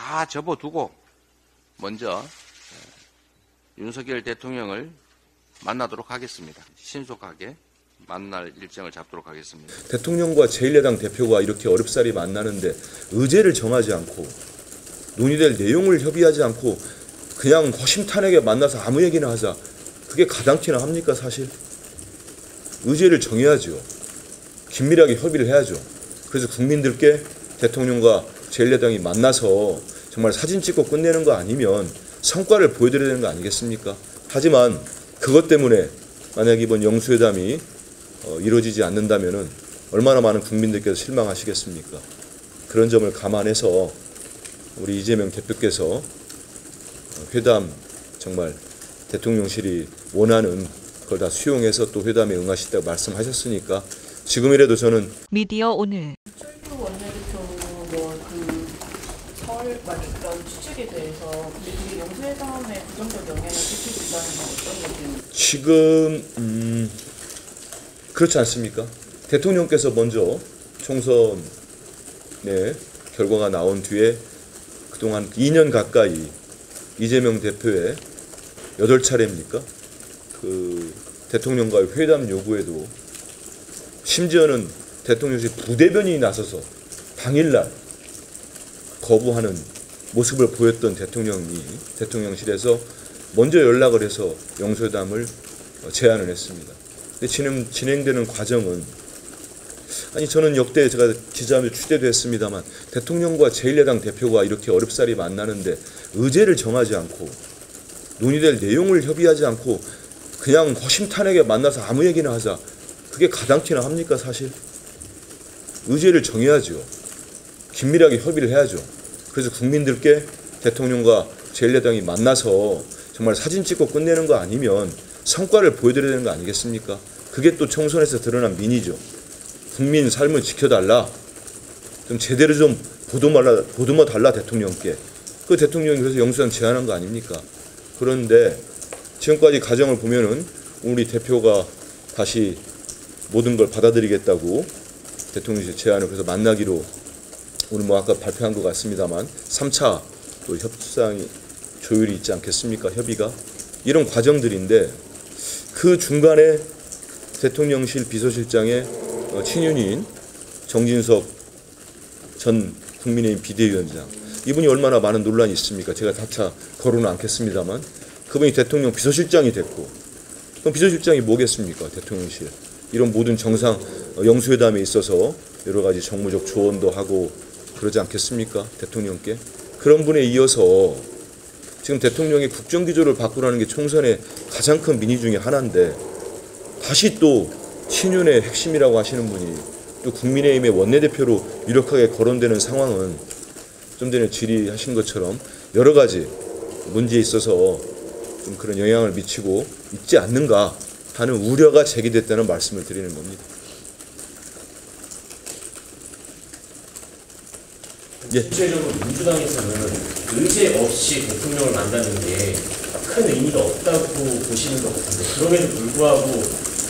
다 접어두고 먼저 윤석열 대통령을 만나도록 하겠습니다. 신속하게 만날 일정을 잡도록 하겠습니다. 대통령과 제1야당 대표가 이렇게 어렵사리 만나는데 의제를 정하지 않고 논의될 내용을 협의하지 않고 그냥 허심탄회하게 만나서 아무 얘기나 하자. 그게 가당키나 합니까 사실? 의제를 정해야죠. 긴밀하게 협의를 해야죠. 그래서 국민들께 대통령과 제1야당이 만나서 정말 사진 찍고 끝내는 거 아니면 성과를 보여드려야 되는 거 아니겠습니까? 하지만 그것 때문에 만약 이번 영수회담이 이루어지지 않는다면 얼마나 많은 국민들께서 실망하시겠습니까? 그런 점을 감안해서 우리 이재명 대표께서 회담 정말 대통령실이 원하는 걸 다 수용해서 또 회담에 응하시다고 말씀하셨으니까 지금이라도 저는 미디어 오늘 최규 원내대표 설 이런 추측에 대해서 이 영수회담에 부정적 영향을 끼칠 수 있다는 건 어떤 거죠? 지금 그렇지 않습니까? 대통령께서 먼저 총선의 결과가 나온 뒤에 그동안 2년 가까이 이재명 대표의 8차례입니까? 그 대통령과의 회담 요구에도 심지어는 대통령실 부대변인이 나서서 당일날 거부하는 모습을 보였던 대통령이 대통령실에서 먼저 연락을 해서 영수회담을 제안을 했습니다. 근데 진행되는 과정은 저는 역대 제가 기자회견 취재도 했습니다만 대통령과 제1야당 대표가 이렇게 어렵사리 만나는데 의제를 정하지 않고 논의될 내용을 협의하지 않고 그냥 허심탄회하게 만나서 아무 얘기나 하자. 그게 가당키나 합니까 사실? 의제를 정해야죠. 긴밀하게 협의를 해야죠. 그래서 국민들께 대통령과 제1야당이 만나서 정말 사진 찍고 끝내는 거 아니면 성과를 보여드려야 되는 거 아니겠습니까? 그게 또 총선에서 드러난 민의죠. 국민 삶을 지켜달라. 좀 제대로 좀 보듬어 달라 대통령께. 그 대통령이 그래서 영수회담 제안한 거 아닙니까? 그런데 지금까지 과정을 보면은 우리 대표가 다시 모든 걸 받아들이겠다고 대통령실 제안을 그래서 만나기로 오늘 아까 발표한 것 같습니다만 3차 또 협상이 조율이 있지 않겠습니까? 협의가 이런 과정들인데 그 중간에 대통령실 비서실장의 친윤인 정진석 전 국민의힘 비대위원장 이분이 얼마나 많은 논란이 있습니까? 제가 다차 거론은 않겠습니다만 그분이 대통령 비서실장이 됐고 그럼 비서실장이 뭐겠습니까? 대통령실 이런 모든 정상 영수회담에 있어서 여러 가지 정무적 조언도 하고 그러지 않겠습니까? 대통령께 그런 분에 이어서 지금 대통령이 국정기조를 바꾸라는 게 총선의 가장 큰 민의 중에 하나인데 다시 또 친윤의 핵심이라고 하시는 분이 또 국민의힘의 원내대표로 유력하게 거론되는 상황은 좀 전에 질의하신 것처럼 여러 가지 문제에 있어서 좀 그런 영향을 미치고 있지 않는가 하는 우려가 제기됐다는 말씀을 드리는 겁니다. 실제적으로 민주당에서는 의제 없이 대통령을 만나는 게 큰 의미가 없다고 보시는 것 같은데 그럼에도 불구하고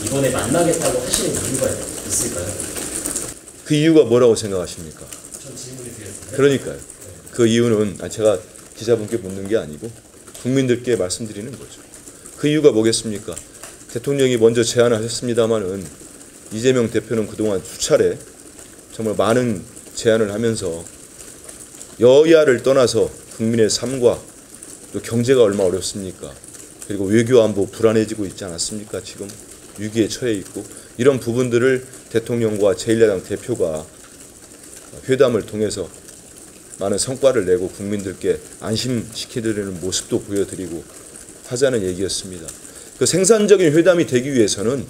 이번에 만나겠다고 하시는 이유가 있을까요? 그 이유가 뭐라고 생각하십니까? 전 질문이 드렸습니다. 그러니까요. 그 이유는 제가 기자분께 묻는 게 아니고 국민들께 말씀드리는 거죠. 그 이유가 뭐겠습니까? 대통령이 먼저 제안을 하셨습니다마는 이재명 대표는 그동안 수차례 정말 많은 제안을 하면서 여야를 떠나서 국민의 삶과 또 경제가 얼마나 어렵습니까? 그리고 외교 안보 불안해지고 있지 않았습니까? 지금 위기에 처해 있고 이런 부분들을 대통령과 제1야당 대표가 회담을 통해서 많은 성과를 내고 국민들께 안심시켜드리는 모습도 보여드리고 하자는 얘기였습니다. 그 생산적인 회담이 되기 위해서는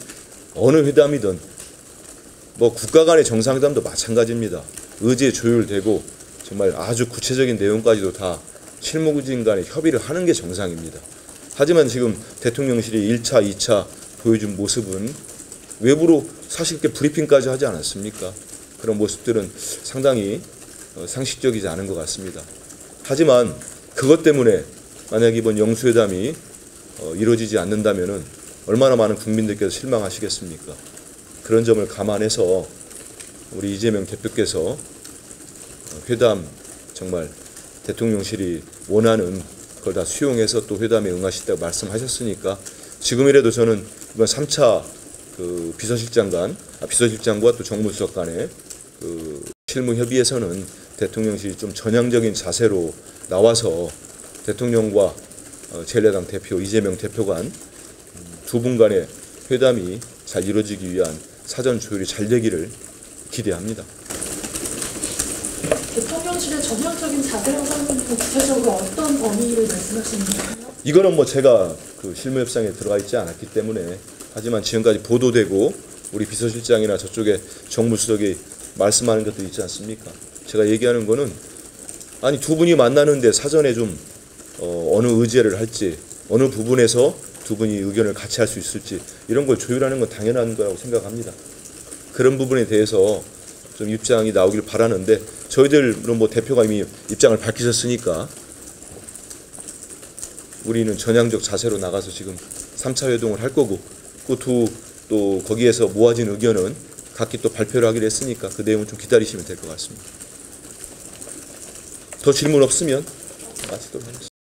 어느 회담이든 국가 간의 정상회담도 마찬가지입니다. 의제 조율되고 정말 아주 구체적인 내용까지도 다 실무진 간에 협의를 하는 게 정상입니다. 하지만 지금 대통령실이 1차, 2차 보여준 모습은 외부로 사실 있게 브리핑까지 하지 않았습니까? 그런 모습들은 상당히 상식적이지 않은 것 같습니다. 하지만 그것 때문에 만약 이번 영수회담이 이루어지지 않는다면 얼마나 많은 국민들께서 실망하시겠습니까? 그런 점을 감안해서 우리 이재명 대표께서 회담 정말 대통령실이 원하는 그걸 다 수용해서 또 회담에 응하시다고 말씀하셨으니까 지금이라도 저는 이번 3차 그 비서실장과 또 정무수석 간의 그 실무 협의에서는 대통령실이 좀 전향적인 자세로 나와서 대통령과 제1야당 대표 이재명 대표 간 두 분 간의 회담이 잘 이루어지기 위한 사전 조율이 잘 되기를 기대합니다. 대통령실의 전향적인 자세라고 하면 구체적으로 어떤 범위를 말씀하시는 건가요? 이거는 뭐 제가 그 실무 협상에 들어가 있지 않았기 때문에 하지만 지금까지 보도되고 우리 비서실장이나 저쪽에 정무수석이 말씀하는 것도 있지 않습니까? 제가 얘기하는 거는 아니 두 분이 만나는데 사전에 좀 어느 의제를 할지 어느 부분에서 두 분이 의견을 같이 할 수 있을지 이런 걸 조율하는 건 당연한 거라고 생각합니다. 그런 부분에 대해서 좀 입장이 나오길 바라는데 저희들은 뭐 대표가 이미 입장을 밝히셨으니까 우리는 전향적 자세로 나가서 지금 3차 회동을 할 거고 그 또 거기에서 모아진 의견은 각기 또 발표를 하기로 했으니까 그 내용은 좀 기다리시면 될 것 같습니다. 더 질문 없으면 마치도록 하겠습니다.